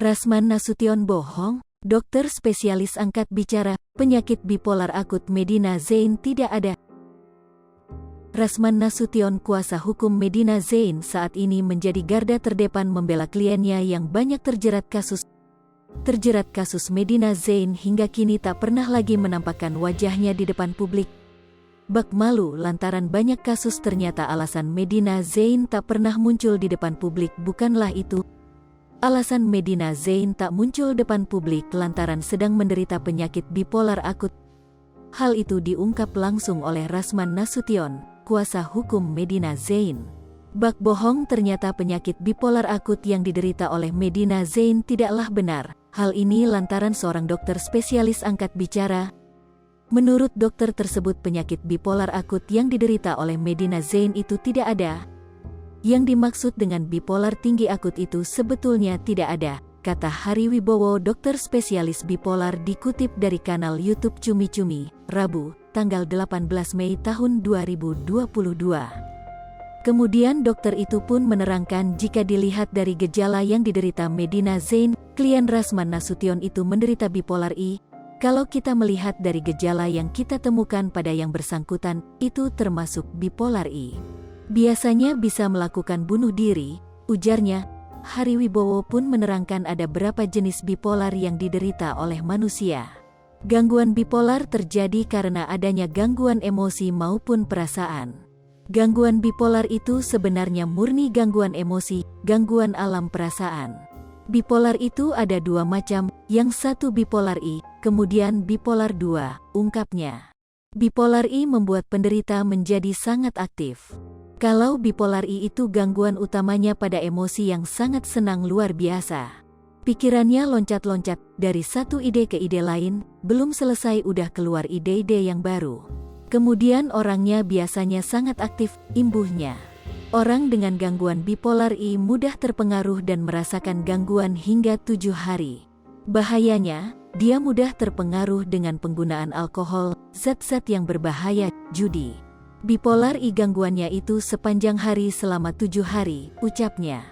Rasman Nasution bohong, dokter spesialis angkat bicara, penyakit bipolar akut Medina Zain tidak ada. Rasman Nasution, kuasa hukum Medina Zain, saat ini menjadi garda terdepan membela kliennya yang banyak terjerat kasus Medina Zain hingga kini tak pernah lagi menampakkan wajahnya di depan publik. Bak malu lantaran banyak kasus. Ternyata alasan Medina Zain tak pernah muncul di depan publik bukanlah itu. Alasan Medina Zain tak muncul depan publik lantaran sedang menderita penyakit bipolar akut. Hal itu diungkap langsung oleh Rasman Nasution, kuasa hukum Medina Zain. Bak bohong, ternyata penyakit bipolar akut yang diderita oleh Medina Zain tidaklah benar. Hal ini lantaran seorang dokter spesialis angkat bicara. Menurut dokter tersebut, penyakit bipolar akut yang diderita oleh Medina Zain itu tidak ada. Yang dimaksud dengan bipolar tinggi akut itu sebetulnya tidak ada, kata Hari Wibowo, dokter spesialis bipolar, dikutip dari kanal YouTube Cumi Cumi, Rabu, tanggal 18 Mei tahun 2022. Kemudian dokter itu pun menerangkan jika dilihat dari gejala yang diderita Medina Zain, klien Rasman Nasution itu menderita bipolar I. Kalau kita melihat dari gejala yang kita temukan pada yang bersangkutan, itu termasuk bipolar I. Biasanya bisa melakukan bunuh diri, ujarnya. Hari Wibowo pun menerangkan ada berapa jenis bipolar yang diderita oleh manusia. Gangguan bipolar terjadi karena adanya gangguan emosi maupun perasaan. Gangguan bipolar itu sebenarnya murni gangguan emosi, gangguan alam perasaan. Bipolar itu ada dua macam, yang satu bipolar I, kemudian bipolar 2, ungkapnya. Bipolar I membuat penderita menjadi sangat aktif. Kalau bipolar I itu gangguan utamanya pada emosi yang sangat senang luar biasa. Pikirannya loncat-loncat, dari satu ide ke ide lain, belum selesai udah keluar ide-ide yang baru. Kemudian orangnya biasanya sangat aktif, imbuhnya. Orang dengan gangguan bipolar I mudah terpengaruh dan merasakan gangguan hingga 7 hari. Bahayanya, dia mudah terpengaruh dengan penggunaan alkohol, zat-zat yang berbahaya, judi. Bipolar I gangguannya itu sepanjang hari selama 7 hari, ucapnya.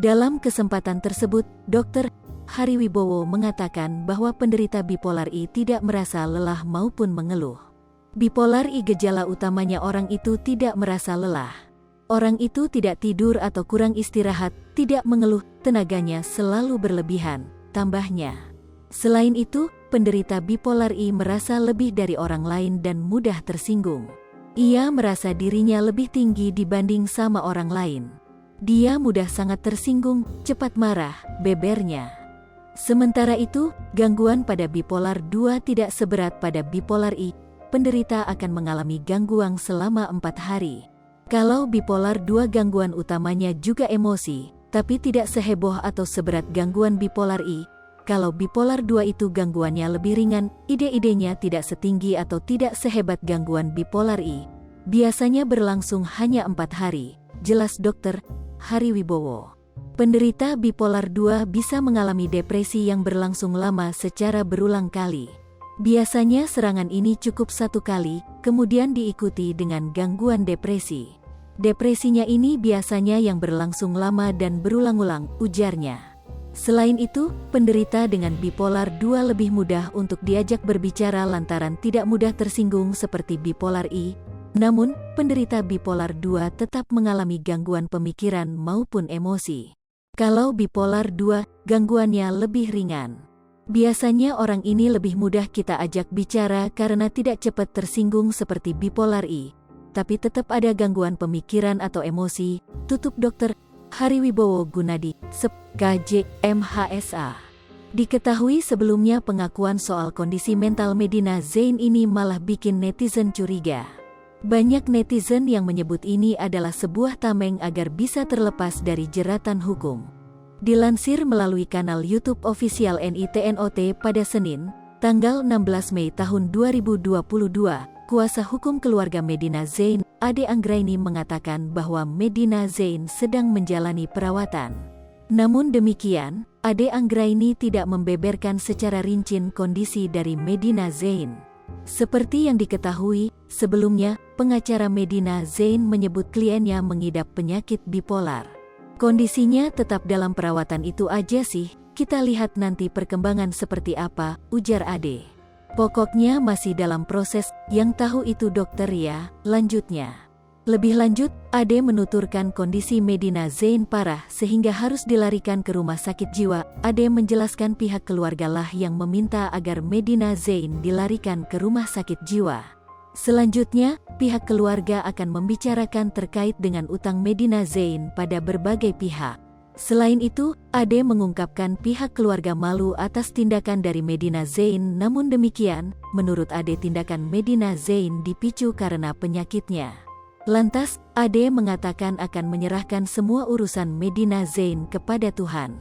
Dalam kesempatan tersebut, Dr. Hari Wibowo mengatakan bahwa penderita bipolar I tidak merasa lelah maupun mengeluh. Bipolar I gejala utamanya orang itu tidak merasa lelah. Orang itu tidak tidur atau kurang istirahat, tidak mengeluh, tenaganya selalu berlebihan, tambahnya. Selain itu, penderita bipolar I merasa lebih dari orang lain dan mudah tersinggung. Ia merasa dirinya lebih tinggi dibanding sama orang lain. Dia mudah sangat tersinggung, cepat marah, bebernya. Sementara itu, gangguan pada bipolar 2 tidak seberat pada bipolar I. Penderita akan mengalami gangguan selama 4 hari. Kalau bipolar 2 gangguan utamanya juga emosi, tapi tidak seheboh atau seberat gangguan bipolar I. Kalau bipolar 2 itu gangguannya lebih ringan, ide-idenya tidak setinggi atau tidak sehebat gangguan bipolar I. Biasanya berlangsung hanya 4 hari, jelas Dr. Hari Wibowo. Penderita bipolar 2 bisa mengalami depresi yang berlangsung lama secara berulang kali. Biasanya serangan ini cukup 1 kali, kemudian diikuti dengan gangguan depresi. Depresinya ini biasanya yang berlangsung lama dan berulang-ulang, ujarnya. Selain itu, penderita dengan bipolar 2 lebih mudah untuk diajak berbicara lantaran tidak mudah tersinggung seperti bipolar I. Namun, penderita bipolar 2 tetap mengalami gangguan pemikiran maupun emosi. Kalau bipolar 2, gangguannya lebih ringan. Biasanya orang ini lebih mudah kita ajak bicara karena tidak cepat tersinggung seperti bipolar I. Tapi tetap ada gangguan pemikiran atau emosi, tutup Dr. Hari Wibowo Gunadi, Sep. KJ, MHSA. Diketahui sebelumnya pengakuan soal kondisi mental Medina Zain ini malah bikin netizen curiga. Banyak netizen yang menyebut ini adalah sebuah tameng agar bisa terlepas dari jeratan hukum. Dilansir melalui kanal YouTube official NITNOT pada Senin, tanggal 16 Mei tahun 2022, kuasa hukum keluarga Medina Zain, Ade Anggraini mengatakan bahwa Medina Zain sedang menjalani perawatan. Namun demikian, Ade Anggraini tidak membeberkan secara rinci kondisi dari Medina Zain. Seperti yang diketahui, sebelumnya, pengacara Medina Zain menyebut kliennya mengidap penyakit bipolar. Kondisinya tetap dalam perawatan itu aja sih, kita lihat nanti perkembangan seperti apa, ujar Ade. Pokoknya masih dalam proses, yang tahu itu dokter ya, lanjutnya. Lebih lanjut, Ade menuturkan kondisi Medina Zain parah sehingga harus dilarikan ke rumah sakit jiwa. Ade menjelaskan pihak keluarga lah yang meminta agar Medina Zain dilarikan ke rumah sakit jiwa. Selanjutnya, pihak keluarga akan membicarakan terkait dengan utang Medina Zain pada berbagai pihak. Selain itu, Ade mengungkapkan pihak keluarga malu atas tindakan dari Medina Zain. Namun demikian, menurut Ade tindakan Medina Zain dipicu karena penyakitnya. Lantas, Ade mengatakan akan menyerahkan semua urusan Medina Zain kepada Tuhan.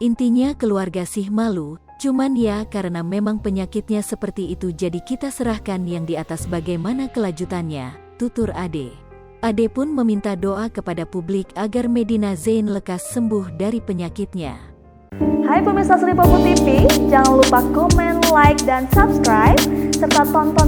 Intinya keluarga sih malu, cuman ya karena memang penyakitnya seperti itu jadi kita serahkan yang di atas bagaimana kelanjutannya, tutur Ade. Ade pun meminta doa kepada publik agar Medina Zain lekas sembuh dari penyakitnya. Hai pemirsa Sri Popo TV, jangan lupa komen, like, dan subscribe, serta tonton